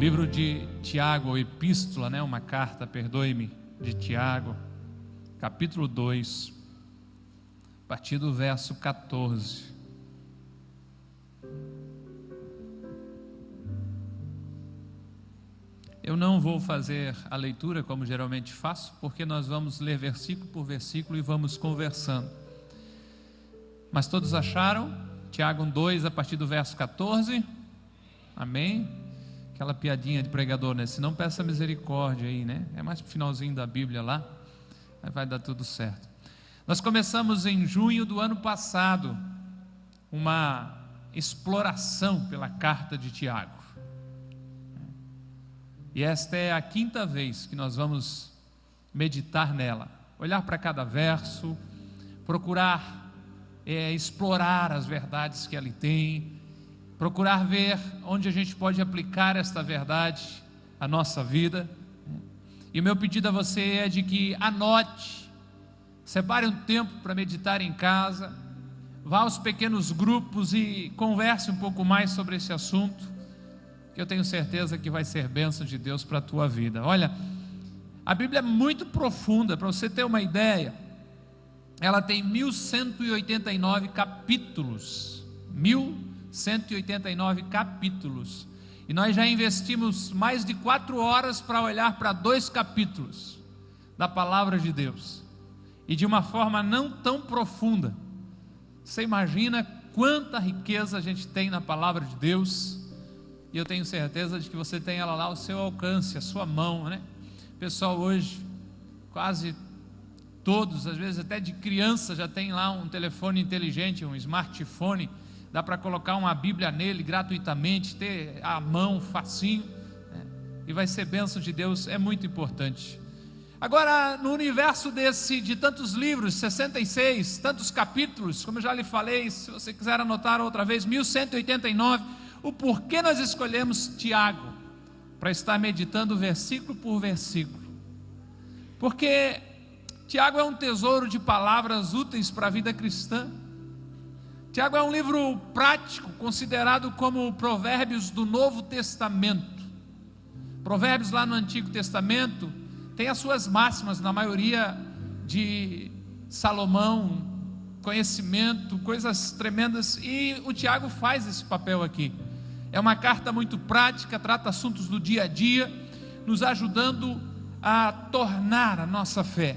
Livro de Tiago, ou epístola, né? Uma carta, perdoe-me, de Tiago, capítulo 2, a partir do verso 14. Eu não vou fazer a leitura como geralmente faço, porque nós vamos ler versículo por versículo e vamos conversando. Mas todos acharam? Tiago 2, a partir do verso 14? Amém? Aquela piadinha de pregador, né? Se não, peça misericórdia aí, né? É mais pro finalzinho da Bíblia lá, aí vai dar tudo certo. Nós começamos em junho do ano passado uma exploração pela carta de Tiago. E esta é a 5ª vez que nós vamos meditar nela, olhar para cada verso, procurar explorar as verdades que ali tem, procurar ver onde a gente pode aplicar esta verdade à nossa vida. E o meu pedido a você é de que anote, separe um tempo para meditar em casa, vá aos pequenos grupos e converse um pouco mais sobre esse assunto, que eu tenho certeza que vai ser bênção de Deus para a tua vida. Olha, a Bíblia é muito profunda, para você ter uma ideia, ela tem 1189 capítulos, 1189 capítulos, e nós já investimos mais de 4 horas para olhar para 2 capítulos da palavra de Deus, e de uma forma não tão profunda. Você imagina quanta riqueza a gente tem na palavra de Deus, e eu tenho certeza de que você tem ela lá ao seu alcance, à sua mão, né? Pessoal, hoje, quase todos, às vezes até de criança, já tem lá um telefone inteligente, um smartphone. Dá para colocar uma Bíblia nele gratuitamente, ter à mão, facinho, né? E vai ser bênção de Deus, é muito importante. Agora, no universo de tantos livros, 66, tantos capítulos, como eu já lhe falei, se você quiser anotar outra vez, 1189, o porquê nós escolhemos Tiago, para estar meditando versículo por versículo, porque Tiago é um tesouro de palavras úteis para a vida cristã. Tiago é um livro prático, considerado como Provérbios do Novo Testamento. Provérbios lá no Antigo Testamento tem as suas máximas, na maioria de Salomão, conhecimento, coisas tremendas, e o Tiago faz esse papel aqui. É uma carta muito prática, trata assuntos do dia a dia, nos ajudando a tornar a nossa fé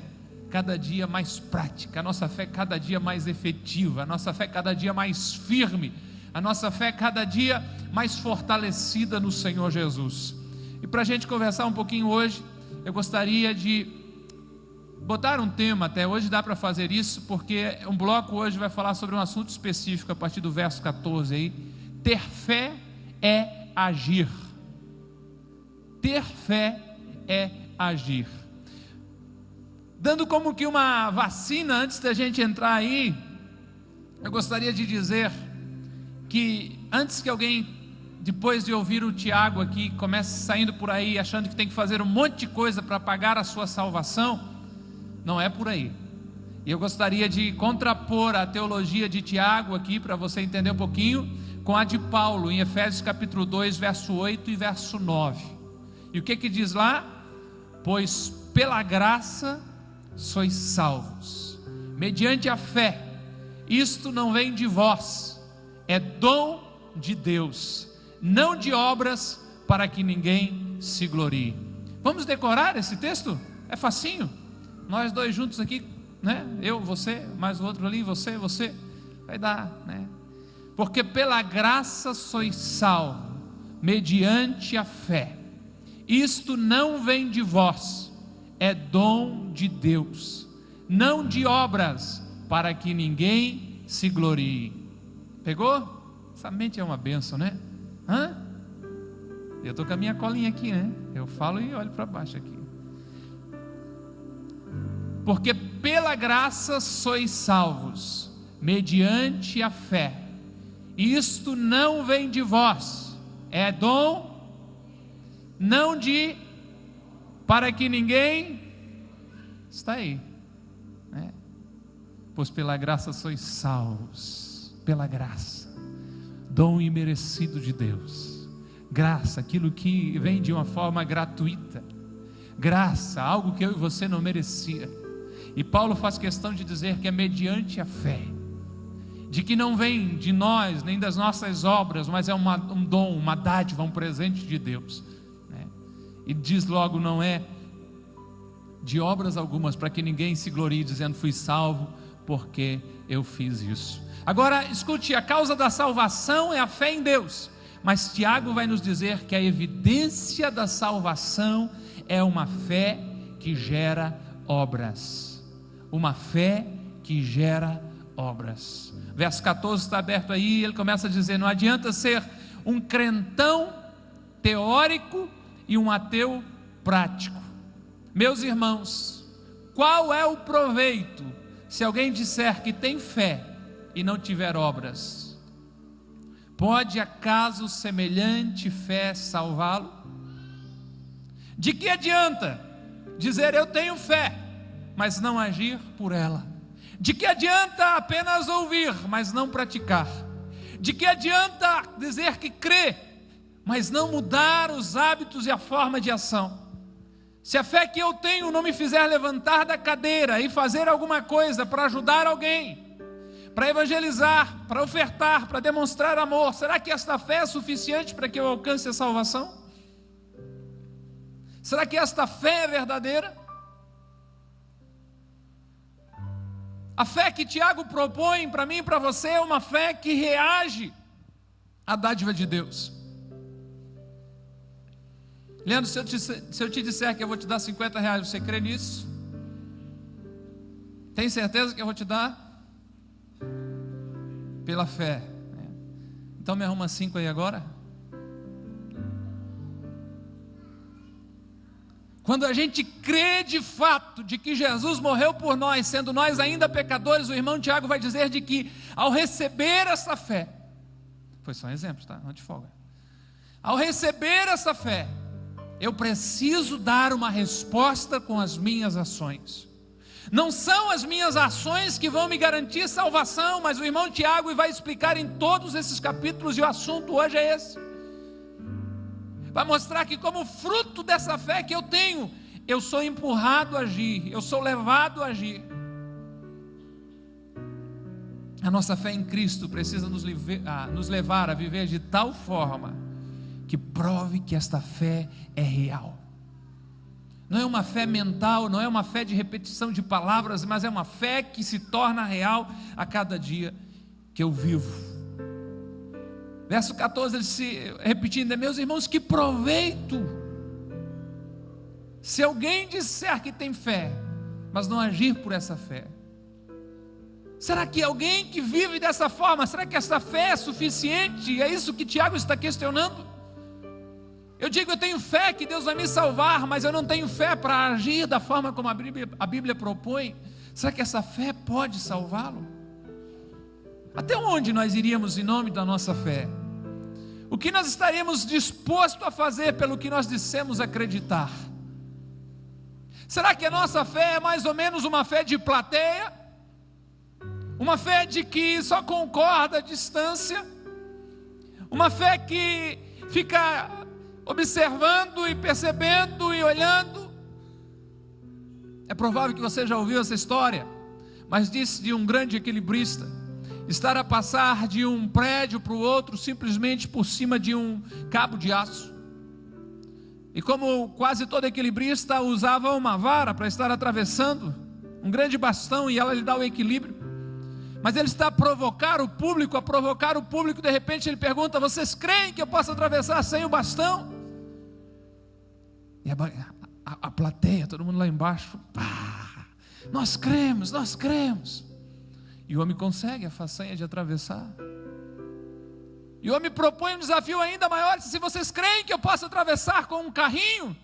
cada dia mais prática, a nossa fé cada dia mais efetiva, a nossa fé cada dia mais firme, a nossa fé cada dia mais fortalecida no Senhor Jesus. E para a gente conversar um pouquinho hoje, eu gostaria de botar um tema, até hoje dá para fazer isso, porque um bloco hoje vai falar sobre um assunto específico, a partir do verso 14 aí. Ter fé é agir. Ter fé é agir. Dando como que uma vacina, antes da gente entrar aí, eu gostaria de dizer que antes que alguém, depois de ouvir o Tiago aqui, comece saindo por aí achando que tem que fazer um monte de coisa para pagar a sua salvação, não é por aí. E eu gostaria de contrapor a teologia de Tiago aqui, para você entender um pouquinho, com a de Paulo, em Efésios capítulo 2, verso 8 e verso 9. E o que diz lá? Pois pela graça sois salvos, mediante a fé. Isto não vem de vós, é dom de Deus, não de obras, para que ninguém se glorie. Vamos decorar esse texto? É facinho. Nós dois juntos aqui, né? Eu, você, mais o outro ali, você, vai dar, né? Porque pela graça sois salvos, mediante a fé. Isto não vem de vós, é dom de Deus, não de obras, para que ninguém se glorie. Pegou? Essa mente é uma bênção, né? Eu estou com a minha colinha aqui, né? Eu falo e olho para baixo aqui. Porque pela graça sois salvos, mediante a fé. Isto não vem de vós, é dom, não de, para que ninguém, está aí, né? Pois pela graça sois salvos, pela graça, dom imerecido de Deus, Graça, aquilo que vem de uma forma gratuita. Graça, algo que eu e você não merecia. E Paulo faz questão de dizer que é mediante a fé, de que não vem de nós, nem das nossas obras, mas é um dom, uma dádiva, um presente de Deus, né? E diz logo, não é de obras algumas, para que ninguém se glorie dizendo, fui salvo porque eu fiz isso. Agora, escute, a causa da salvação é a fé em Deus, mas Tiago vai nos dizer que a evidência da salvação é uma fé que gera obras. Uma fé que gera obras. Verso 14 está aberto aí, ele começa a dizer, não adianta ser um crentão teórico e um ateu prático. Meus irmãos, qual é o proveito se alguém disser que tem fé e não tiver obras? Pode acaso semelhante fé salvá-lo? De que adianta dizer eu tenho fé, mas não agir por ela? De que adianta apenas ouvir, mas não praticar? De que adianta dizer que crê, mas não mudar os hábitos e a forma de ação? Se a fé que eu tenho não me fizer levantar da cadeira e fazer alguma coisa para ajudar alguém, para evangelizar, para ofertar, para demonstrar amor, será que esta fé é suficiente para que eu alcance a salvação? Será que esta fé é verdadeira? A fé que Tiago propõe para mim e para você é uma fé que reage à dádiva de Deus. Leandro, se eu te disser que eu vou te dar R$50, você crê nisso? Tem certeza que eu vou te dar? Pela fé. Então me arruma 5 aí agora. Quando a gente crê de fato de que Jesus morreu por nós, sendo nós ainda pecadores, o irmão Tiago vai dizer de que ao receber essa fé, foi só um exemplo, tá? Não te folga. Ao receber essa fé, eu preciso dar uma resposta com as minhas ações. Não são as minhas ações que vão me garantir salvação, mas o irmão Tiago vai explicar em todos esses capítulos, e o assunto hoje é esse. Vai mostrar que como fruto dessa fé que eu tenho, eu sou empurrado a agir, eu sou levado a agir. A nossa fé em Cristo precisa nos levar a viver de tal forma que prove que esta fé é real. Não é uma fé mental, não é uma fé de repetição de palavras, mas é uma fé que se torna real a cada dia que eu vivo. Verso 14, ele se repetindo, meus irmãos, que proveito se alguém disser que tem fé, mas não agir por essa fé. Será que alguém que vive dessa forma, será que essa fé é suficiente? É isso que Tiago está questionando. Eu digo, eu tenho fé que Deus vai me salvar, mas eu não tenho fé para agir da forma como a Bíblia propõe. Será que essa fé pode salvá-lo? Até onde nós iríamos em nome da nossa fé? O que nós estaríamos dispostos a fazer pelo que nós dissemos acreditar? Será que a nossa fé é mais ou menos uma fé de plateia? Uma fé de que só concorda à distância? Uma fé que fica observando e percebendo e olhando? É provável que você já ouviu essa história, mas disse de um grande equilibrista estar a passar de um prédio para o outro simplesmente por cima de um cabo de aço. E como quase todo equilibrista usava uma vara para estar atravessando, um grande bastão, e ela lhe dá o equilíbrio. Mas ele está a provocar o público, de repente ele pergunta, vocês creem que eu posso atravessar sem o bastão? E a plateia, todo mundo lá embaixo, pá, nós cremos. E o homem consegue a façanha de atravessar. E o homem propõe um desafio ainda maior, se vocês creem que eu posso atravessar com um carrinho?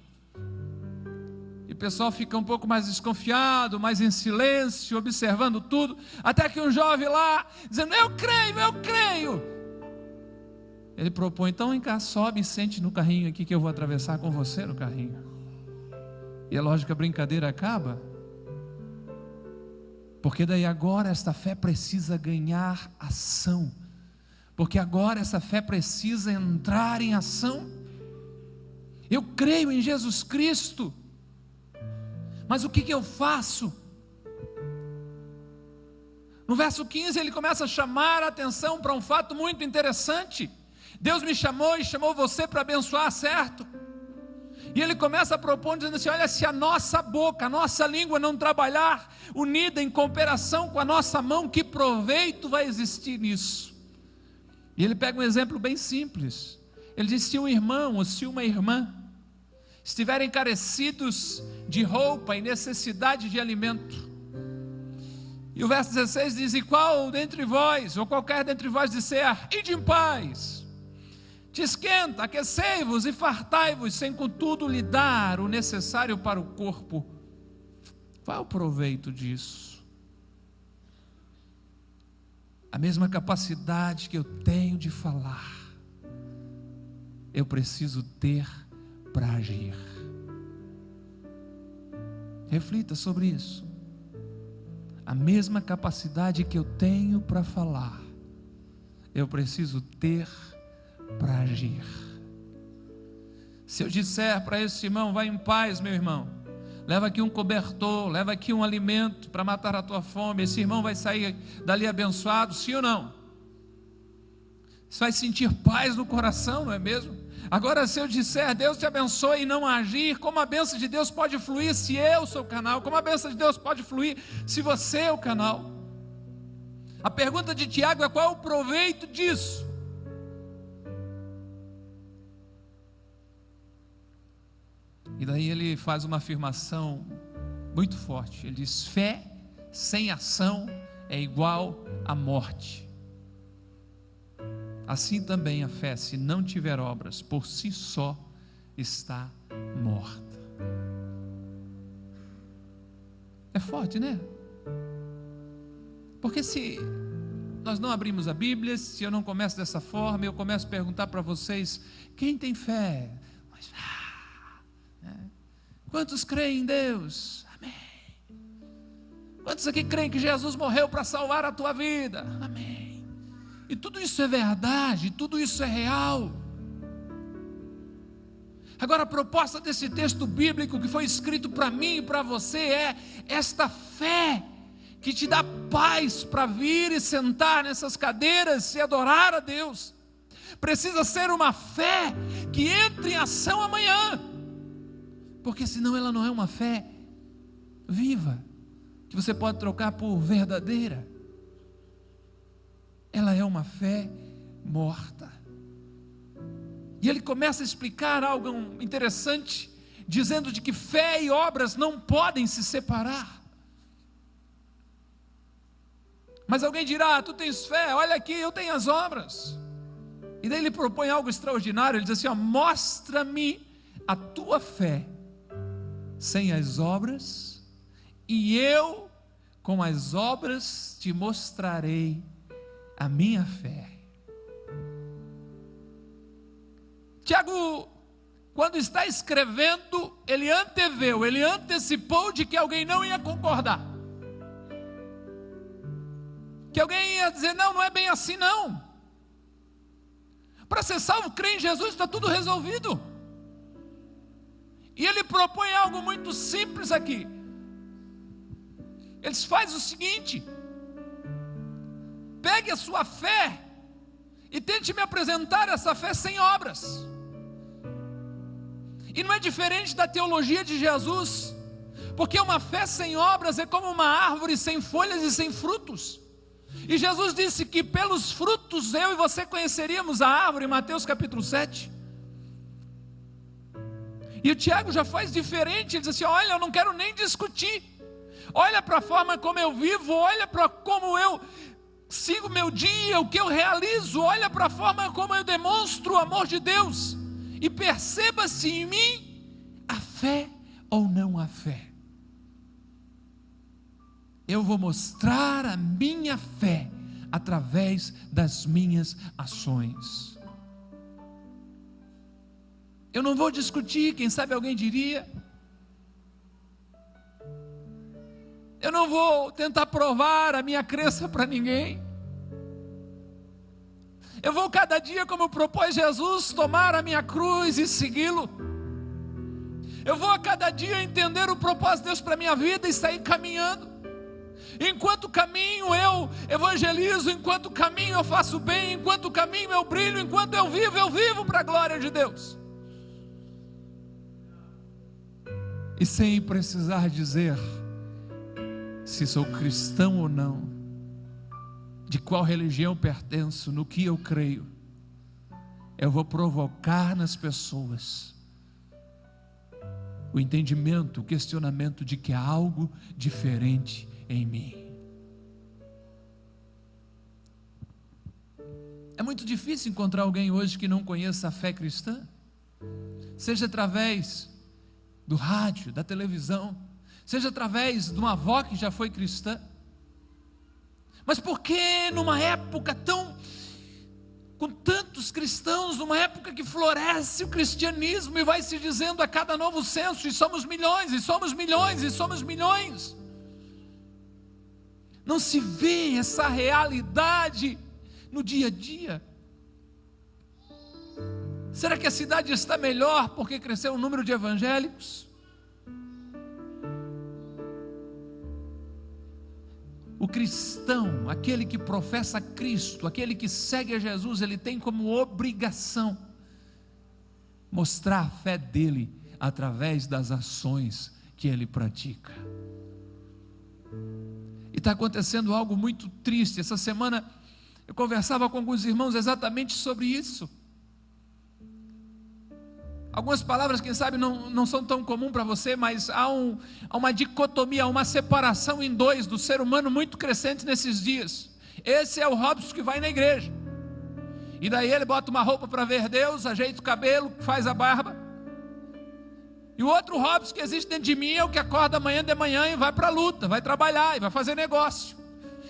E o pessoal fica um pouco mais desconfiado, mais em silêncio, observando tudo, até que um jovem lá, dizendo, eu creio. Ele propõe, então vem cá, sobe e sente no carrinho aqui que eu vou atravessar com você no carrinho. E é lógico que a brincadeira acaba, porque daí agora esta fé precisa ganhar ação, porque agora essa fé precisa entrar em ação. Eu creio em Jesus Cristo, mas o que eu faço? No verso 15 ele começa a chamar a atenção para um fato muito interessante. Deus me chamou e chamou você para abençoar, certo? E ele começa a propor dizendo assim: olha, se a nossa boca, a nossa língua não trabalhar unida em cooperação com a nossa mão, que proveito vai existir nisso? E ele pega um exemplo bem simples. Ele diz: se um irmão ou se uma irmã estiverem carecidos de roupa e necessidade de alimento, e o verso 16 diz: e qual dentre vós, ou qualquer dentre vós disser, ide em paz, te esquenta, aquecei-vos e fartai-vos, sem contudo lhe dar o necessário para o corpo, qual é o proveito disso? A mesma capacidade que eu tenho de falar, eu preciso ter para agir. Reflita sobre isso. A mesma capacidade que eu tenho para falar, eu preciso ter para agir. Se eu disser para esse irmão: vai em paz, meu irmão, leva aqui um cobertor, leva aqui um alimento para matar a tua fome, esse irmão vai sair dali abençoado, sim ou não? Você vai sentir paz no coração, não é mesmo? Agora, se eu disser Deus te abençoe e não agir, como a bênção de Deus pode fluir se eu sou o canal? Como a bênção de Deus pode fluir se você é o canal? A pergunta de Tiago é: qual é o proveito disso? E daí ele faz uma afirmação muito forte. Ele diz: fé sem ação é igual à morte. Assim também a fé, se não tiver obras, por si só está morta. É forte, né? Porque se nós não abrimos a Bíblia, se eu não começo dessa forma, eu começo a perguntar para vocês: quem tem fé? Quantos creem em Deus? Amém. Quantos aqui creem que Jesus morreu para salvar a tua vida? Amém. E tudo isso é verdade, tudo isso é real. Agora, a proposta desse texto bíblico que foi escrito para mim e para você é esta fé que te dá paz para vir e sentar nessas cadeiras e adorar a Deus. Precisa ser uma fé que entre em ação amanhã, porque senão ela não é uma fé viva, que você pode trocar por verdadeira. Ela é uma fé morta. E ele começa a explicar algo interessante, dizendo de que fé e obras não podem se separar. Mas alguém dirá: tu tens fé, olha aqui, eu tenho as obras. E daí ele propõe algo extraordinário. Ele diz assim: ó, mostra-me a tua fé sem as obras, e eu com as obras te mostrarei a minha fé. Tiago, quando está escrevendo, ele anteveu, ele antecipou de que alguém não ia concordar, que alguém ia dizer: não, não é bem assim não. Para ser salvo, crer em Jesus, está tudo resolvido. E ele propõe algo muito simples aqui. Ele faz o seguinte: pegue a sua fé e tente me apresentar essa fé sem obras. E não é diferente da teologia de Jesus, porque uma fé sem obras é como uma árvore sem folhas e sem frutos. E Jesus disse que pelos frutos eu e você conheceríamos a árvore, em Mateus capítulo 7. E o Tiago já faz diferente. Ele diz assim: olha, eu não quero nem discutir. Olha para a forma como eu vivo, olha para como eu sigo meu dia, o que eu realizo, olha para a forma como eu demonstro o amor de Deus, e perceba se em mim há fé ou não há fé. Eu vou mostrar a minha fé através das minhas ações. Eu não vou discutir, quem sabe alguém diria. Eu não vou tentar provar a minha crença para ninguém. Eu vou cada dia, como propôs Jesus, tomar a minha cruz e segui-lo. Eu vou a cada dia entender o propósito de Deus para a minha vida e sair caminhando. Enquanto caminho eu evangelizo, enquanto caminho eu faço bem, enquanto caminho eu brilho, enquanto eu vivo para a glória de Deus. E sem precisar dizer se sou cristão ou não, de qual religião pertenço, no que eu creio, eu vou provocar nas pessoas o entendimento, o questionamento de que há algo diferente em mim. É muito difícil encontrar alguém hoje que não conheça a fé cristã, seja através do rádio, da televisão, seja através de uma avó que já foi cristã. Mas por que numa época com tantos cristãos, numa época que floresce o cristianismo e vai se dizendo a cada novo censo, e somos milhões, e somos milhões, e somos milhões, não se vê essa realidade no dia a dia? Será que a cidade está melhor porque cresceu o número de evangélicos? O cristão, aquele que professa Cristo, aquele que segue a Jesus, ele tem como obrigação mostrar a fé dele através das ações que ele pratica. E está acontecendo algo muito triste. Essa semana eu conversava com alguns irmãos exatamente sobre isso. Algumas palavras, quem sabe, não são tão comuns para você, mas há uma dicotomia, uma separação em dois do ser humano muito crescente nesses dias. Esse é o Robson que vai na igreja, e daí ele bota uma roupa para ver Deus, ajeita o cabelo, faz a barba. E o outro Robson que existe dentro de mim é o que acorda amanhã de manhã e vai para a luta, vai trabalhar e vai fazer negócio.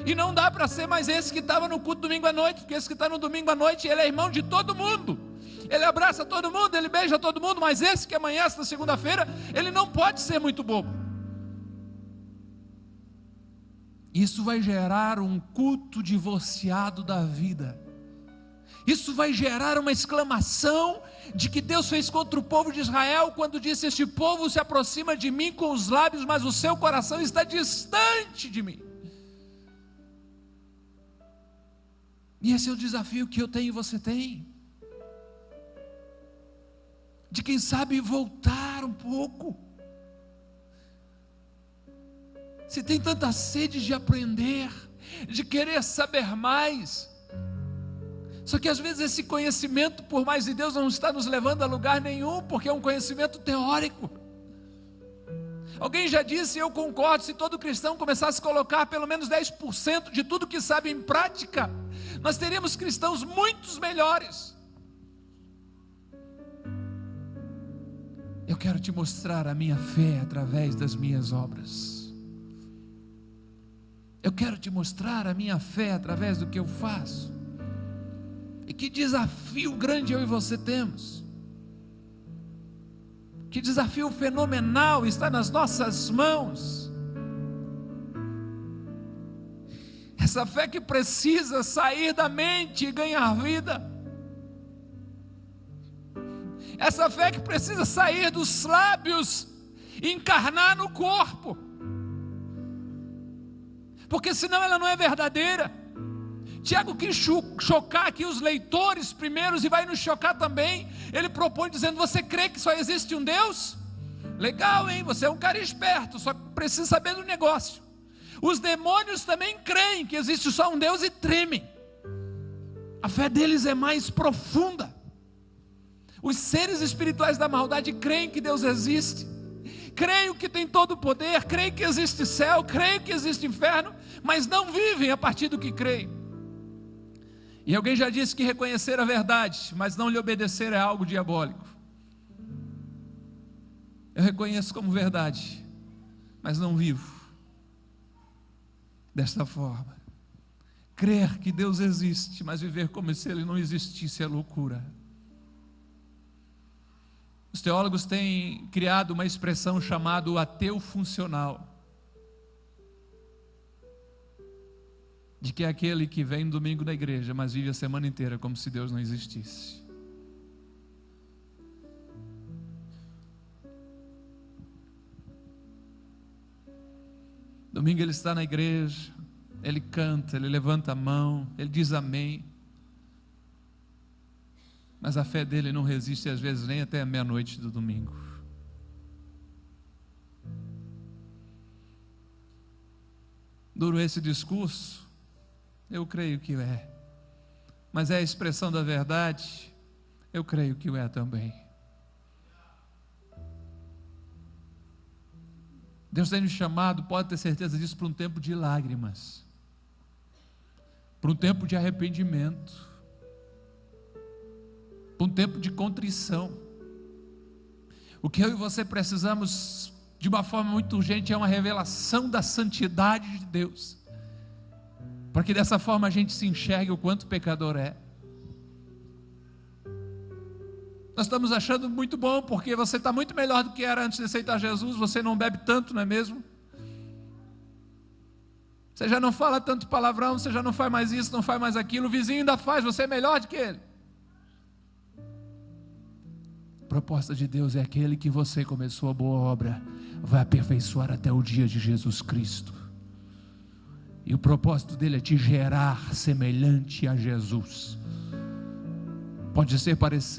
E não dá para ser mais esse que estava no culto domingo à noite, porque esse que está no domingo à noite, ele é irmão de todo mundo, ele abraça todo mundo, ele beija todo mundo, mas esse que amanhece na segunda-feira, ele não pode ser muito bobo. Isso vai gerar um culto divorciado da vida. Isso vai gerar uma exclamação de que Deus fez contra o povo de Israel, quando disse: este povo se aproxima de mim com os lábios, mas o seu coração está distante de mim. E esse é o desafio que eu tenho e você tem, de quem sabe voltar um pouco. Se tem tanta sede de aprender, de querer saber mais, só que às vezes esse conhecimento, por mais de Deus, não está nos levando a lugar nenhum, porque é um conhecimento teórico. Alguém já disse, e eu concordo, se todo cristão começasse a colocar pelo menos 10% de tudo que sabe em prática, nós teríamos cristãos muito melhores. Eu quero te mostrar a minha fé através das minhas obras. Eu quero te mostrar a minha fé através do que eu faço. E que desafio grande eu e você temos. Que desafio fenomenal está nas nossas mãos. Essa fé que precisa sair da mente e ganhar vida. Essa fé que precisa sair dos lábios e encarnar no corpo. Porque senão ela não é verdadeira. Tiago quis chocar aqui os leitores primeiros e vai nos chocar também. Ele propõe dizendo: você crê que só existe um Deus? Legal, hein? Você é um cara esperto, só precisa saber do negócio. Os demônios também creem que existe só um Deus e tremem. A fé deles é mais profunda. Os seres espirituais da maldade creem que Deus existe, creem que tem todo o poder, creem que existe céu, creem que existe inferno, mas não vivem a partir do que creem. E alguém já disse que reconhecer a verdade, mas não lhe obedecer, é algo diabólico. Eu reconheço como verdade, mas não vivo desta forma. Crer que Deus existe, mas viver como se Ele não existisse é loucura. Os teólogos têm criado uma expressão chamada o ateu funcional, de que é aquele que vem no domingo na igreja, mas vive a semana inteira como se Deus não existisse. Domingo ele está na igreja, ele canta, ele levanta a mão, ele diz amém. Mas a fé dele não resiste às vezes nem até a meia-noite do domingo. Duro esse discurso? Eu creio que é. Mas é a expressão da verdade? Eu creio que o é também. Deus tem nos chamado, pode ter certeza disso, para um tempo de lágrimas, para um tempo de arrependimento, para um tempo de contrição. O que eu e você precisamos de uma forma muito urgente é uma revelação da santidade de Deus, para que dessa forma a gente se enxergue o quanto pecador é. Nós estamos achando muito bom, porque você está muito melhor do que era antes de aceitar Jesus, você não bebe tanto, não é mesmo? Você já não fala tanto palavrão, você já não faz mais isso, não faz mais aquilo, o vizinho ainda faz, você é melhor do que ele. A proposta de Deus é aquele que você começou a boa obra, vai aperfeiçoar até o dia de Jesus Cristo. E o propósito dele é te gerar semelhante a Jesus.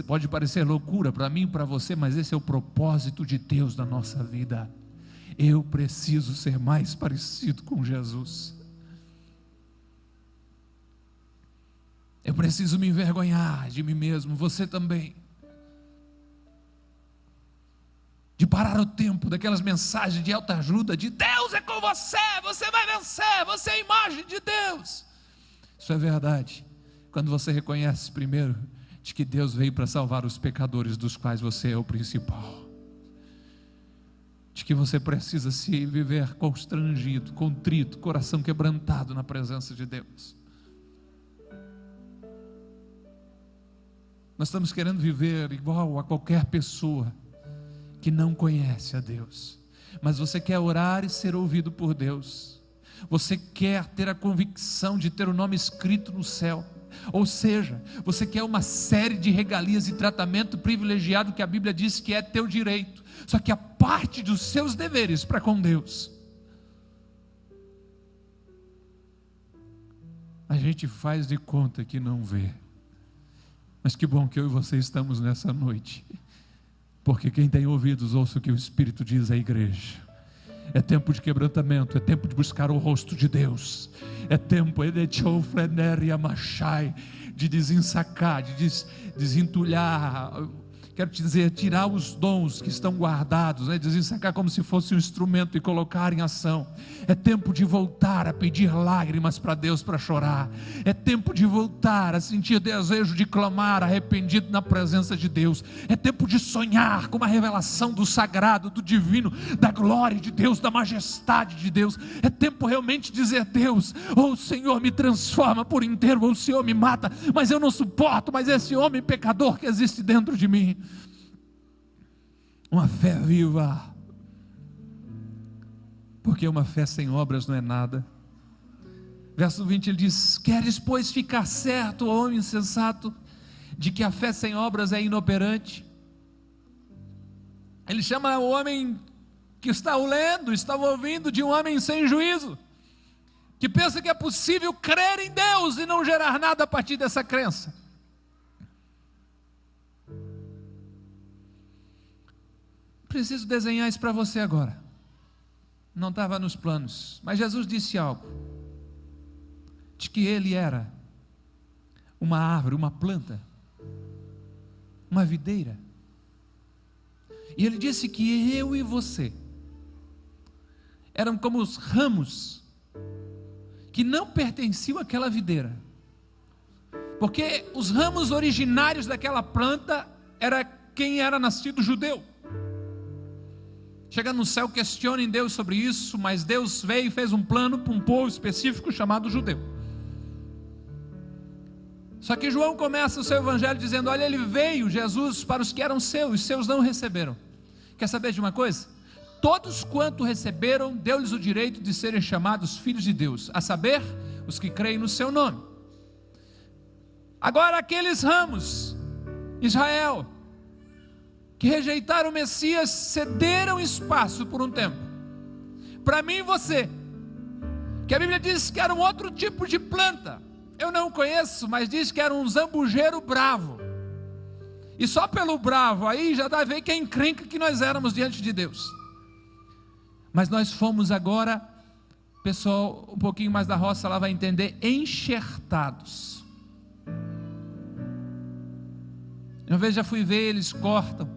Pode parecer loucura para mim e para você, mas esse é o propósito de Deus na nossa vida. Eu preciso ser mais parecido com Jesus. Eu preciso me envergonhar de mim mesmo, você também. De parar o tempo daquelas mensagens de autoajuda, de Deus é com você, você vai vencer, você é a imagem de Deus. Isso é verdade, quando você reconhece primeiro de que Deus veio para salvar os pecadores, dos quais você é o principal, de que você precisa se viver constrangido, contrito, coração quebrantado na presença de Deus. Nós estamos querendo viver igual a qualquer pessoa que não conhece a Deus, mas você quer orar e ser ouvido por Deus, você quer ter a convicção de ter o nome escrito no céu. Ou seja, você quer uma série de regalias e tratamento privilegiado que a Bíblia diz que é teu direito, só que a parte dos seus deveres para com Deus, a gente faz de conta que não vê. Mas que bom que eu e você estamos nessa noite, porque quem tem ouvidos ouça o que o Espírito diz à igreja. É tempo de quebrantamento, é tempo de buscar o rosto de Deus, é tempo de desensacar, de desentulhar, quero te dizer, tirar os dons que estão guardados, desensacar como se fosse um instrumento e colocar em ação. É tempo de voltar a pedir lágrimas para Deus, para chorar. É tempo de voltar a sentir desejo de clamar arrependido na presença de Deus. É tempo de sonhar com uma revelação do sagrado, do divino, da glória de Deus, da majestade de Deus. É tempo realmente de dizer: Deus, ou o Senhor me transforma por inteiro, ou o Senhor me mata, mas eu não suporto mais esse homem pecador que existe dentro de mim. Uma fé viva, porque uma fé sem obras não é nada. Verso 20 ele diz: queres pois ficar certo, ó homem insensato, de que a fé sem obras é inoperante? Ele chama o homem que está lendo, estava ouvindo, de um homem sem juízo, que pensa que é possível crer em Deus e não gerar nada a partir dessa crença. Preciso desenhar isso para você agora. Não estava nos planos, mas Jesus disse algo, de que ele era uma árvore, uma planta, uma videira, e ele disse que eu e você eram como os ramos que não pertenciam àquela videira, porque os ramos originários daquela planta era quem era nascido judeu. Chega no céu, questionem Deus sobre isso, mas Deus veio e fez um plano para um povo específico chamado judeu. Só que João começa o seu evangelho dizendo: olha, ele veio, Jesus, para os que eram seus, os seus não receberam. Quer saber de uma coisa? Todos quanto receberam, deu-lhes o direito de serem chamados filhos de Deus, a saber, os que creem no seu nome. Agora aqueles ramos, Israel, que rejeitaram o Messias, cederam espaço por um tempo, para mim e você, que a Bíblia diz que era um outro tipo de planta. Eu não conheço, mas diz que era um zambujeiro bravo. E só pelo bravo aí já dá a ver que é encrenca que nós éramos diante de Deus. Mas nós fomos agora, pessoal um pouquinho mais da roça lá vai entender, enxertados. Uma vez já fui ver, eles cortam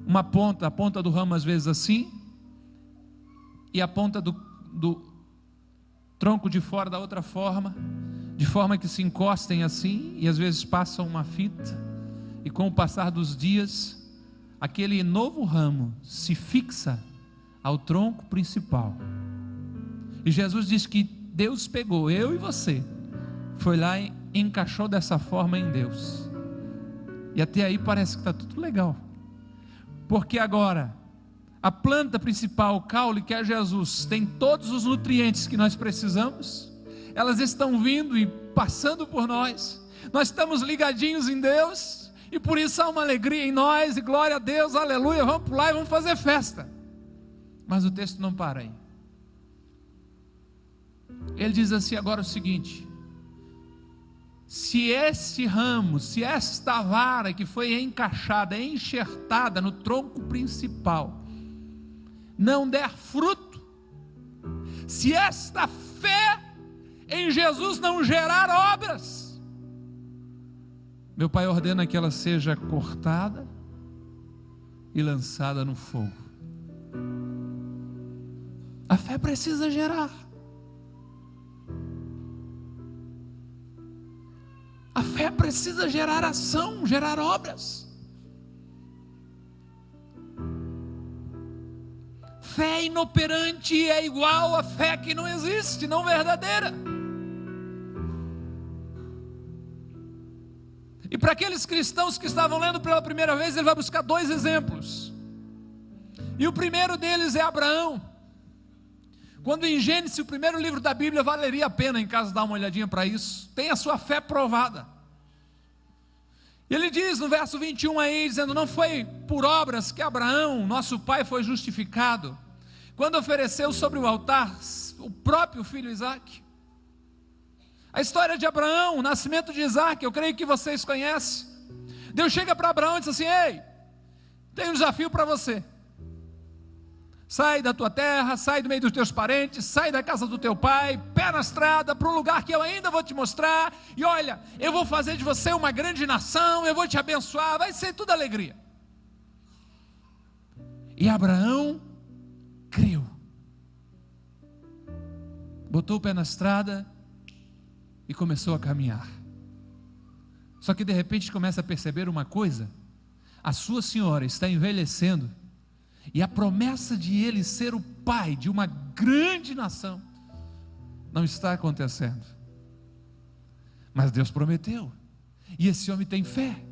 uma ponta, a ponta do ramo às vezes assim, e a ponta do tronco de fora da outra forma, de forma que se encostem assim, e às vezes passam uma fita, e com o passar dos dias, aquele novo ramo se fixa ao tronco principal. E Jesus diz que Deus pegou eu e você, foi lá e encaixou dessa forma em Deus. E até aí parece que está tudo legal, porque agora a planta principal, o caule, que é Jesus, tem todos os nutrientes que nós precisamos. Elas estão vindo e passando por nós. Nós estamos ligadinhos em Deus, e por isso há uma alegria em nós, e glória a Deus, aleluia, vamos pular e vamos fazer festa. Mas o texto não para aí. Ele diz assim agora o seguinte: se este ramo, se esta vara que foi encaixada, enxertada no tronco principal, não der fruto, se esta fé em Jesus não gerar obras, meu Pai ordena que ela seja cortada e lançada no fogo. A fé precisa gerar. A fé precisa gerar ação, gerar obras. Fé inoperante é igual a fé que não existe, não verdadeira. E para aqueles cristãos que estavam lendo pela primeira vez, ele vai buscar dois exemplos. E o primeiro deles é Abraão. Quando em Gênesis, o primeiro livro da Bíblia, valeria a pena em casa dar uma olhadinha para isso, tem a sua fé provada. E ele diz no verso 21 aí, dizendo: não foi por obras que Abraão, nosso pai, foi justificado, quando ofereceu sobre o altar o próprio filho Isaque. A história de Abraão, o nascimento de Isaque, eu creio que vocês conhecem. Deus chega para Abraão e diz assim: ei, tem um desafio para você. Sai da tua terra, sai do meio dos teus parentes, sai da casa do teu pai, pé na estrada, para um lugar que eu ainda vou te mostrar, e olha, eu vou fazer de você uma grande nação, eu vou te abençoar, vai ser tudo alegria. E Abraão creu, botou o pé na estrada e começou a caminhar. Só que de repente começa a perceber uma coisa: a sua senhora está envelhecendo, e a promessa de ele ser o pai de uma grande nação não está acontecendo. Mas Deus prometeu, e esse homem tem fé,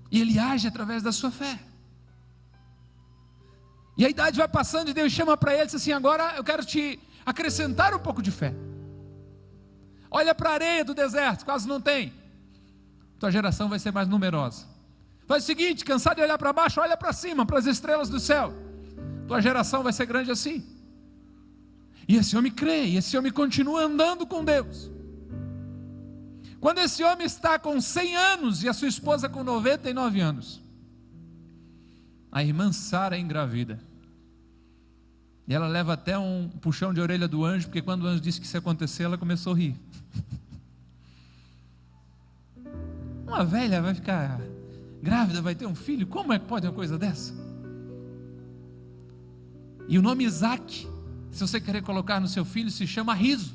e ele age através da sua fé. E a idade vai passando, e Deus chama para ele e diz assim: agora eu quero te acrescentar um pouco de fé. Olha para a areia do deserto, quase não tem. Tua geração vai ser mais numerosa. Faz o seguinte: cansado de olhar para baixo, olha para cima, para as estrelas do céu. Tua geração vai ser grande assim. E esse homem crê, e esse homem continua andando com Deus. Quando esse homem está com 100 anos e a sua esposa com 99 anos, a irmã Sara engravida. E ela leva até um puxão de orelha do anjo, porque quando o anjo disse que isso ia acontecer, ela começou a rir. Uma velha vai ficar grávida, vai ter um filho? Como é que pode uma coisa dessa? E o nome Isaque, se você querer colocar no seu filho, se chama riso,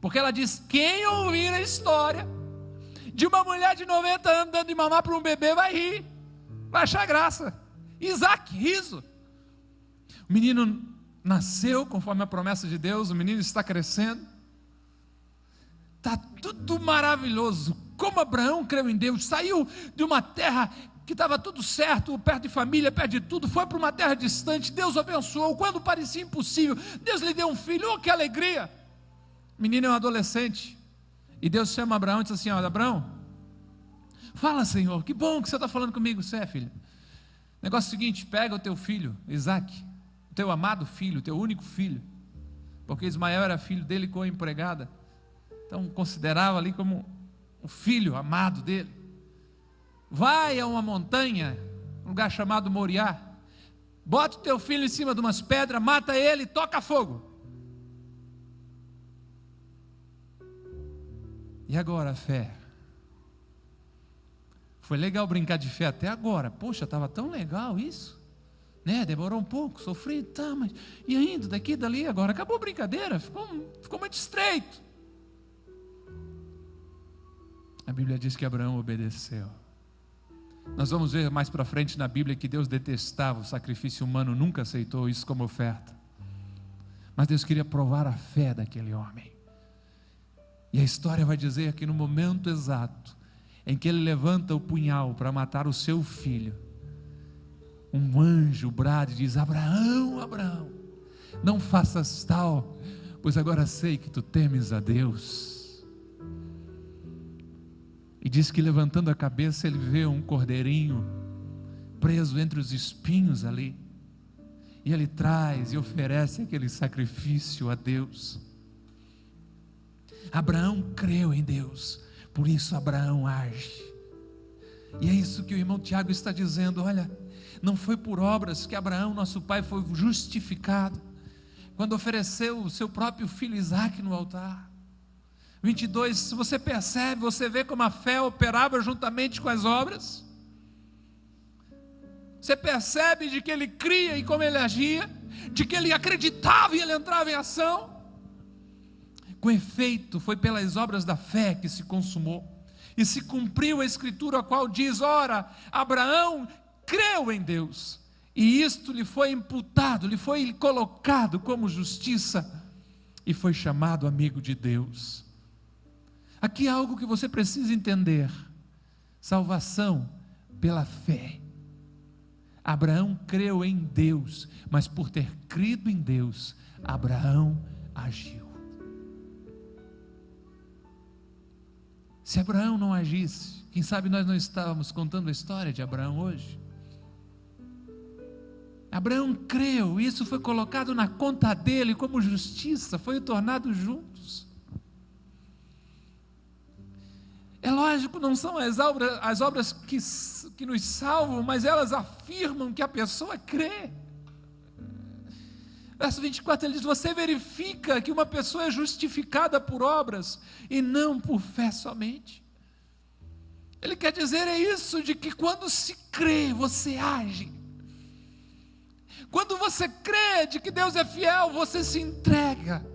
porque ela diz: quem ouvir a história de uma mulher de 90 anos dando de mamar para um bebê vai rir, vai achar graça. Isaque, riso. O menino nasceu conforme a promessa de Deus, o menino está crescendo, está tudo maravilhoso. Como Abraão creu em Deus, saiu de uma terra que estava tudo certo, perto de família, perto de tudo, foi para uma terra distante, Deus o abençoou, quando parecia impossível, Deus lhe deu um filho, oh que alegria. O menino é um adolescente, e Deus chama Abraão e diz assim: olha, Abraão, fala, Senhor, que bom que você está falando comigo. Você é, filho? O negócio é o seguinte: pega o teu filho, Isaque, o teu amado filho, o teu único filho, porque Ismael era filho dele com a empregada, então considerava ali como o filho amado dele. Vai a uma montanha, um lugar chamado Moriá, bota o teu filho em cima de umas pedras, mata ele e toca fogo. E agora a fé? Foi legal brincar de fé até agora. Poxa, estava tão legal isso, né? Demorou um pouco, sofri, tá, mas e ainda daqui e dali, agora acabou a brincadeira, ficou muito estreito. A Bíblia diz que Abraão obedeceu. Nós vamos ver mais para frente na Bíblia que Deus detestava o sacrifício humano, nunca aceitou isso como oferta. Mas Deus queria provar a fé daquele homem. E a história vai dizer que no momento exato em que ele levanta o punhal para matar o seu filho, um anjo brada e diz: Abraão, Abraão, não faças tal, pois agora sei que tu temes a Deus. E diz que levantando a cabeça ele vê um cordeirinho preso entre os espinhos ali, e ele traz e oferece aquele sacrifício a Deus. Abraão creu em Deus, por isso Abraão age. E é isso que o irmão Tiago está dizendo. Olha, não foi por obras que Abraão, nosso pai, foi justificado quando ofereceu o seu próprio filho Isaque no altar. 22, se você percebe, você vê como a fé operava juntamente com as obras. Você percebe de que ele cria e como ele agia, de que ele acreditava e ele entrava em ação. Com efeito, foi pelas obras da fé que se consumou e se cumpriu a escritura, a qual diz: ora, Abraão creu em Deus, e isto lhe foi imputado, lhe foi colocado como justiça, e foi chamado amigo de Deus. Aqui há algo que você precisa entender: salvação pela fé. Abraão creu em Deus, mas por ter crido em Deus, Abraão agiu. Se Abraão não agisse, quem sabe nós não estávamos contando a história de Abraão hoje. Abraão creu, isso foi colocado na conta dele como justiça, foi tornado juntos. É lógico, não são as obras que nos salvam, mas elas afirmam que a pessoa crê. Verso 24, ele diz: você verifica que uma pessoa é justificada por obras e não por fé somente. Ele quer dizer é isso, de que quando se crê, você age. Quando você crê de que Deus é fiel, você se entrega.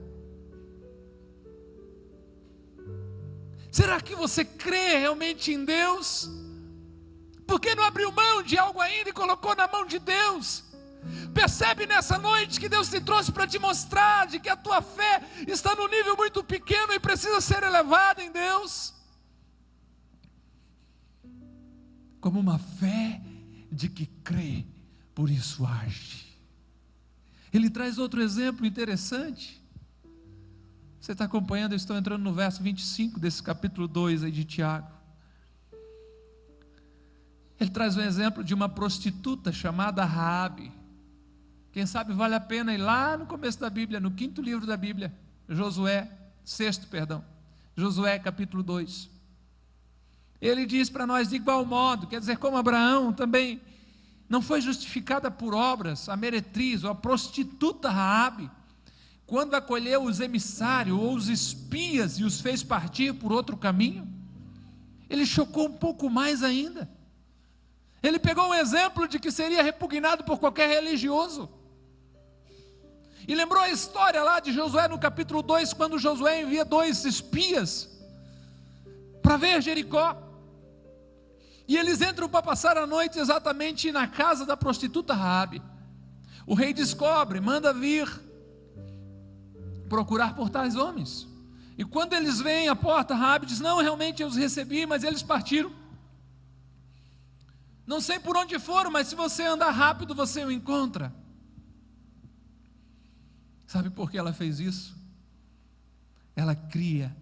Será que você crê realmente em Deus? Por que não abriu mão de algo ainda e colocou na mão de Deus? Percebe nessa noite que Deus te trouxe para te mostrar de que a tua fé está num nível muito pequeno e precisa ser elevada em Deus. Como uma fé de que crê, por isso age. Ele traz outro exemplo interessante. Você está acompanhando? Eu estou entrando no verso 25 desse capítulo 2 aí de Tiago. Ele traz um exemplo de uma prostituta chamada Raabe. Quem sabe vale a pena ir lá no começo da Bíblia, no 5º livro da Bíblia, Josué capítulo 2. Ele diz para nós de igual modo, quer dizer, como Abraão também não foi justificada por obras, a meretriz ou a prostituta Raabe, quando acolheu os emissários ou os espias e os fez partir por outro caminho, ele chocou um pouco mais ainda. Ele pegou um exemplo de que seria repugnado por qualquer religioso. E lembrou a história lá de Josué no capítulo 2, quando Josué envia 2 espias para ver Jericó. E eles entram para passar a noite exatamente na casa da prostituta Raabe. O rei descobre, manda vir procurar por tais homens. E quando eles vêm à porta, Raabe diz: não, realmente eu os recebi, mas eles partiram. Não sei por onde foram, mas se você andar rápido, você o encontra. Sabe por que ela fez isso? Ela cria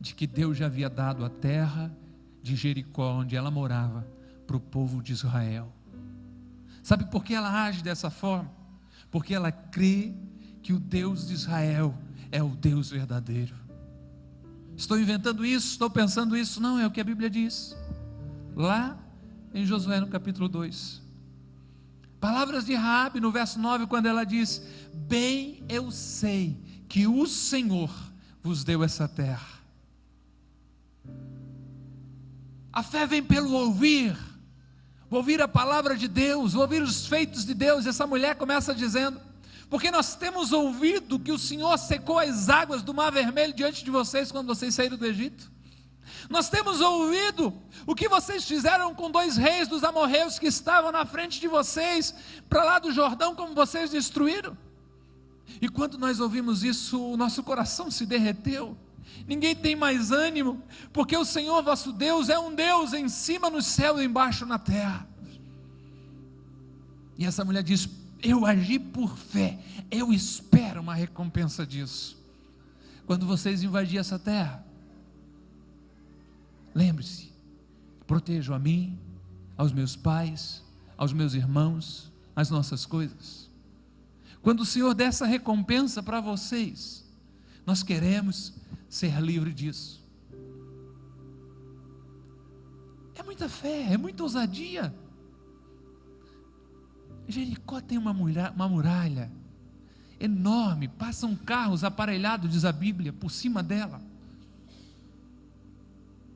de que Deus já havia dado a terra de Jericó, onde ela morava, para o povo de Israel. Sabe por que ela age dessa forma? Porque ela crê que o Deus de Israel é o Deus verdadeiro. Estou inventando isso, estou pensando isso? Não, é o que a Bíblia diz, lá em Josué no capítulo 2. Palavras de Raabe no verso 9, quando ela diz: bem eu sei que o Senhor vos deu essa terra. A fé vem pelo ouvir a palavra de Deus, ouvir os feitos de Deus. Essa mulher começa dizendo: porque nós temos ouvido que o Senhor secou as águas do Mar Vermelho diante de vocês quando vocês saíram do Egito. Nós temos ouvido o que vocês fizeram com 2 reis dos amorreus que estavam na frente de vocês, para lá do Jordão, como vocês destruíram. E quando nós ouvimos isso, o nosso coração se derreteu. Ninguém tem mais ânimo, porque o Senhor vosso Deus é um Deus em cima no céu e embaixo na terra. E essa mulher diz: eu agi por fé, eu espero uma recompensa disso. Quando vocês invadirem essa terra, lembre-se, protejam a mim, aos meus pais, aos meus irmãos, as nossas coisas. Quando o Senhor der essa recompensa para vocês, nós queremos ser livres disso. É muita fé, é muita ousadia. Jericó tem uma muralha enorme, passam carros aparelhados, diz a Bíblia, por cima dela,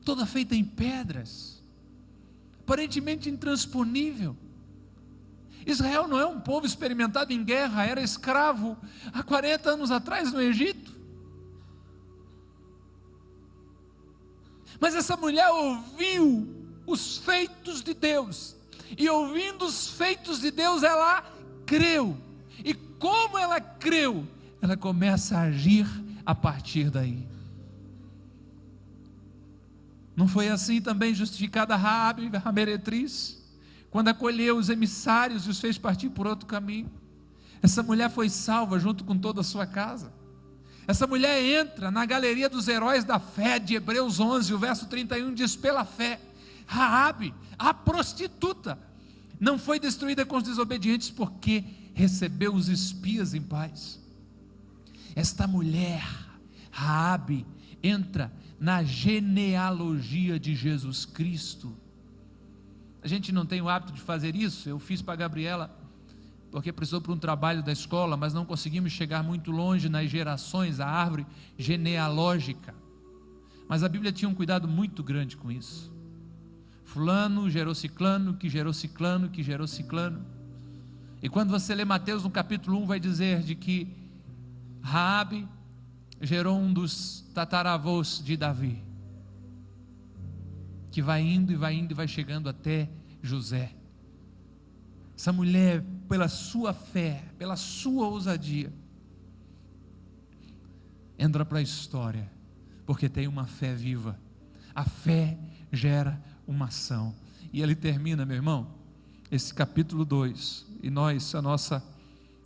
toda feita em pedras, aparentemente intransponível. Israel não é um povo experimentado em guerra, era escravo há 40 anos atrás no Egito. Mas essa mulher ouviu os feitos de Deus, e ouvindo os feitos de Deus, ela creu. E como ela creu, ela começa a agir a partir daí. Não foi assim também justificada Raabe, a meretriz, quando acolheu os emissários e os fez partir por outro caminho? Essa mulher foi salva junto com toda a sua casa. Essa mulher entra na galeria dos heróis da fé de Hebreus 11, o verso 31 diz: pela fé, Raabe, a prostituta, não foi destruída com os desobedientes, porque recebeu os espias em paz. Esta mulher, Raabe, entra na genealogia de Jesus Cristo. A gente não tem o hábito de fazer isso. Eu fiz para a Gabriela, porque precisou para um trabalho da escola, mas não conseguimos chegar muito longe nas gerações, a árvore genealógica. Mas a Bíblia tinha um cuidado muito grande com isso. Fulano gerou ciclano, que gerou ciclano, que gerou ciclano. E quando você lê Mateus no capítulo 1, vai dizer de que Raabe gerou um dos tataravôs de Davi, que vai indo e vai indo e vai chegando até José. Essa mulher, pela sua fé, pela sua ousadia, entra para a história, porque tem uma fé viva. A fé gera uma ação. E ele termina, meu irmão, esse capítulo 2, e nós, a nossa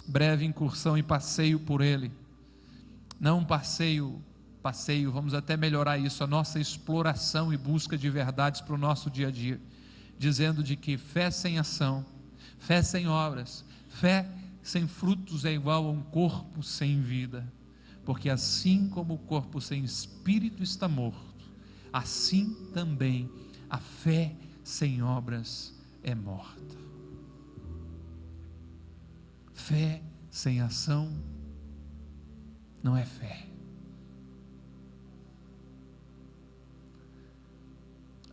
breve incursão e passeio por ele, não um passeio, vamos até melhorar isso, a nossa exploração e busca de verdades para o nosso dia a dia, dizendo de que fé sem ação, fé sem obras, fé sem frutos é igual a um corpo sem vida, porque assim como o corpo sem espírito está morto, assim também a fé sem obras é morta. Fé sem ação não é fé.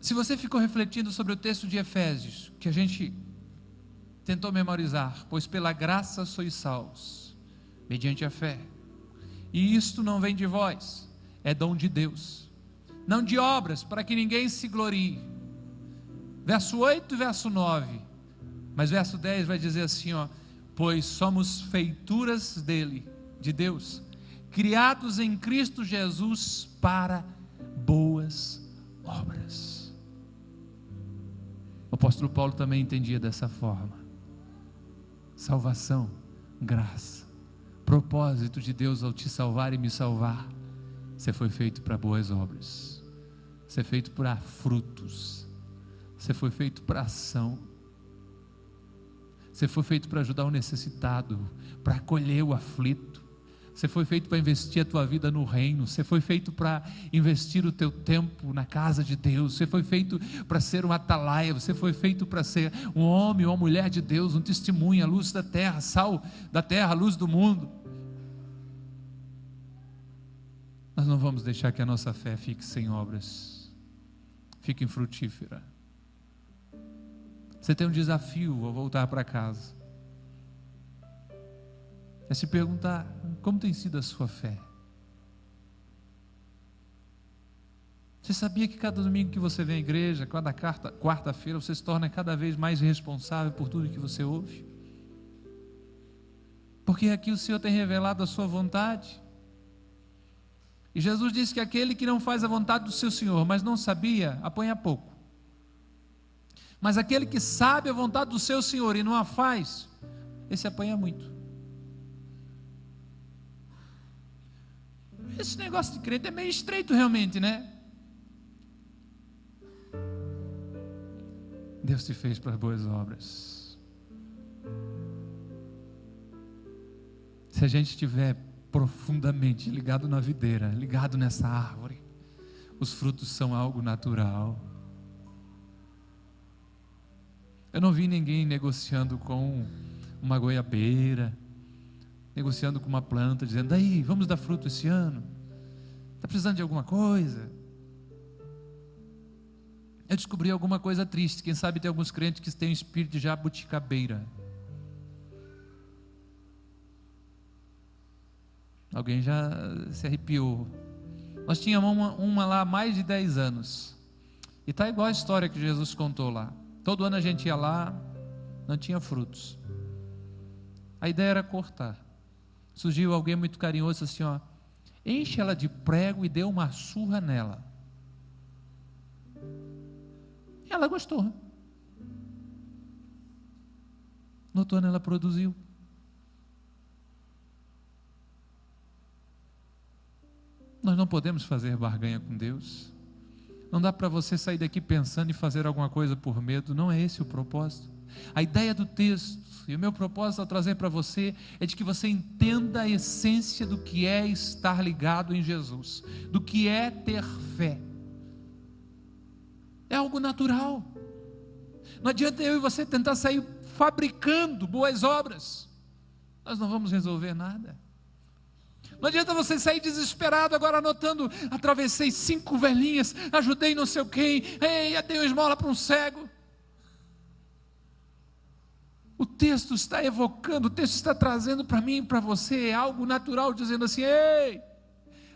Se você ficou refletindo sobre o texto de Efésios, que a gente tentou memorizar, pois pela graça sois salvos, mediante a fé, e isto não vem de vós, é dom de Deus, não de obras, para que ninguém se glorie. Verso 8 e verso 9, mas verso 10 vai dizer assim, pois somos feituras dele, de Deus, criados em Cristo Jesus para boas obras. O apóstolo Paulo também entendia dessa forma. Salvação, graça, propósito de Deus ao te salvar e me salvar. Você foi feito para boas obras, você é feito para frutos, você foi feito para ação, você foi feito para ajudar o necessitado, para acolher o aflito, Você foi feito para investir a tua vida no reino. Você foi feito para investir o teu tempo na casa de Deus. Você foi feito para ser um atalaia. Você foi feito para ser um homem ou uma mulher de Deus, um testemunho, a luz da terra, sal da terra, a luz do mundo. Nós não vamos deixar que a nossa fé fique sem obras, fique infrutífera. Você tem um desafio ao voltar para casa. É se perguntar, como tem sido a sua fé? Você sabia que cada domingo que você vem à igreja, cada quarta-feira, você se torna cada vez mais responsável por tudo que você ouve? Porque aqui o Senhor tem revelado a sua vontade. E Jesus disse que aquele que não faz a vontade do seu Senhor, mas não sabia, apanha pouco. Mas aquele que sabe a vontade do seu Senhor e não a faz, esse apanha muito. Esse negócio de crente é meio estreito realmente, né? Deus te fez para boas obras. Se a gente estiver profundamente ligado na videira, ligado nessa árvore, os frutos são algo natural. Eu não vi ninguém negociando com uma goiabeira, negociando com uma planta, dizendo, aí, vamos dar fruto esse ano, está precisando de alguma coisa? Eu descobri alguma coisa triste. Quem sabe tem alguns crentes que têm um espírito de jabuticabeira. Alguém já se arrepiou. Nós tínhamos uma lá há mais de 10 anos, e está igual a história que Jesus contou lá. Todo ano a gente ia lá, não tinha frutos. A ideia era cortar. Surgiu alguém muito carinhoso assim, ó, enche ela de prego e dê uma surra nela. E ela gostou. No outono ela produziu. Nós não podemos fazer barganha com Deus. Não dá para você sair daqui pensando em fazer alguma coisa por medo. Não é esse o propósito. A ideia do texto e o meu propósito ao trazer para você é de que você entenda a essência do que é estar ligado em Jesus, do que é ter fé. É algo natural. Não adianta eu e você tentar sair fabricando boas obras. Nós não vamos resolver nada. Não adianta você sair desesperado agora anotando, atravessei 5 velhinhas, ajudei não sei quem, dei uma esmola para um cego. O texto está evocando, o texto está trazendo para mim e para você algo natural, dizendo assim, ei,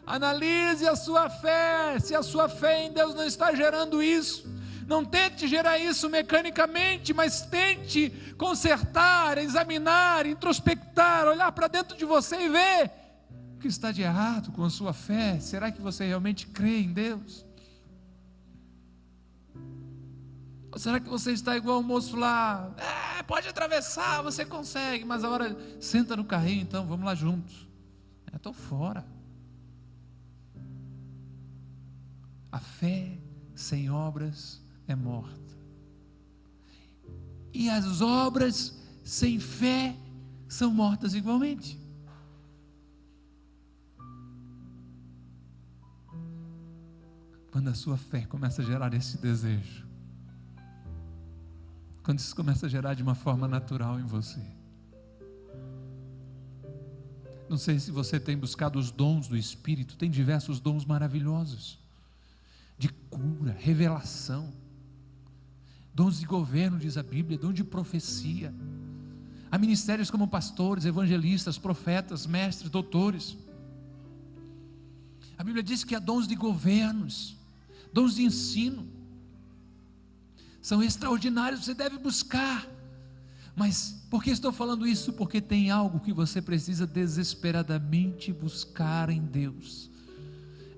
analise a sua fé, se a sua fé em Deus não está gerando isso. Não tente gerar isso mecanicamente, mas tente consertar, examinar, introspectar, olhar para dentro de você e ver o que está de errado com a sua fé. Será que você realmente crê em Deus? Ou será que você está igual o moço lá? Pode atravessar, você consegue, mas agora senta no carrinho então, vamos lá juntos. Estou fora. A fé sem obras é morta. E as obras sem fé são mortas igualmente. Quando a sua fé começa a gerar esse desejo, quando isso começa a gerar de uma forma natural em você. Não sei se você tem buscado os dons do Espírito, tem diversos dons maravilhosos, de cura, revelação, dons de governo, diz a Bíblia, dom de profecia. Há ministérios como pastores, evangelistas, profetas, mestres, doutores. A Bíblia diz que há dons de governos, dons de ensino, são extraordinários, você deve buscar. Mas por que estou falando isso? Porque tem algo que você precisa desesperadamente buscar em Deus.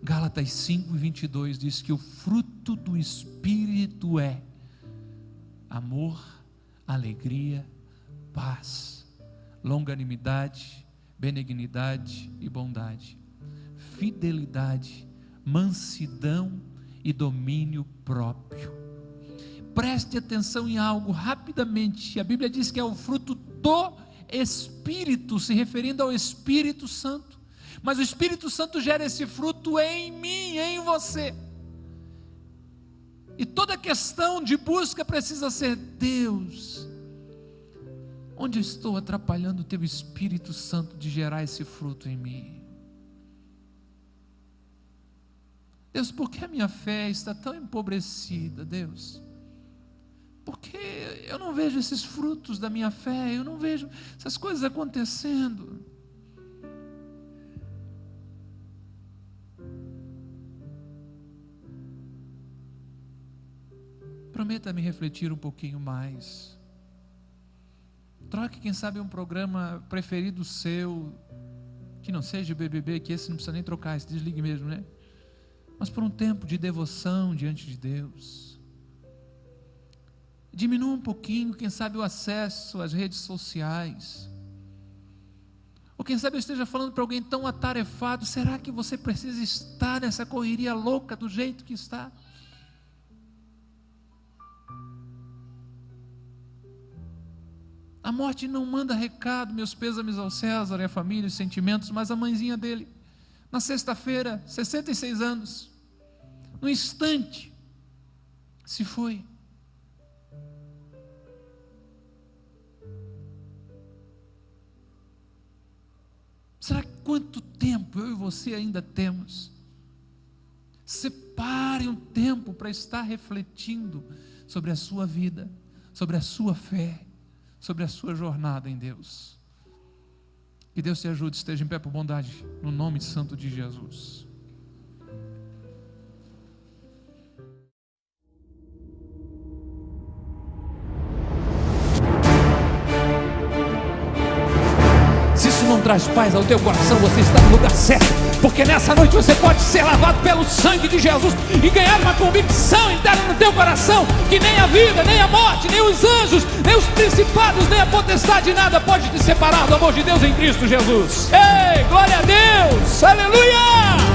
Gálatas 5:22 diz que o fruto do Espírito é amor, alegria, paz, longanimidade, benignidade e bondade, fidelidade, mansidão e domínio próprio. Preste atenção em algo rapidamente. A Bíblia diz que é o fruto do Espírito, se referindo ao Espírito Santo. mas o Espírito Santo gera esse fruto em mim, em você. E toda questão de busca precisa ser: Deus, onde eu estou atrapalhando o Teu Espírito Santo de gerar esse fruto em mim? Deus, por que a minha fé está tão empobrecida, Deus? Porque eu não vejo esses frutos da minha fé, eu não vejo essas coisas acontecendo. Prometa-me refletir um pouquinho mais. Troque, quem sabe, um programa preferido seu, que não seja o BBB, que esse não precisa nem trocar, esse desligue mesmo, né? Mas por um tempo de devoção diante de Deus. Diminua um pouquinho, quem sabe, o acesso às redes sociais. Ou quem sabe eu esteja falando para alguém tão atarefado: será que você precisa estar nessa correria louca do jeito que está? A morte não manda recado, meus pêsames ao César e à família, os sentimentos, mas a mãezinha dele, na sexta-feira, 66 anos, no instante, se foi. Será que quanto tempo eu e você ainda temos? Separe um tempo para estar refletindo sobre a sua vida, sobre a sua fé, sobre a sua jornada em Deus. Que Deus te ajude, esteja em pé por bondade, no nome santo de Jesus. Se isso não traz paz ao teu coração, você está no lugar certo, porque nessa noite você pode ser lavado pelo sangue de Jesus e ganhar uma convicção interna no teu coração, que nem a vida, nem a morte, nem os anjos, nem os principados, nem a potestade, nada pode te separar do amor de Deus em Cristo Jesus. Ei, glória a Deus, aleluia!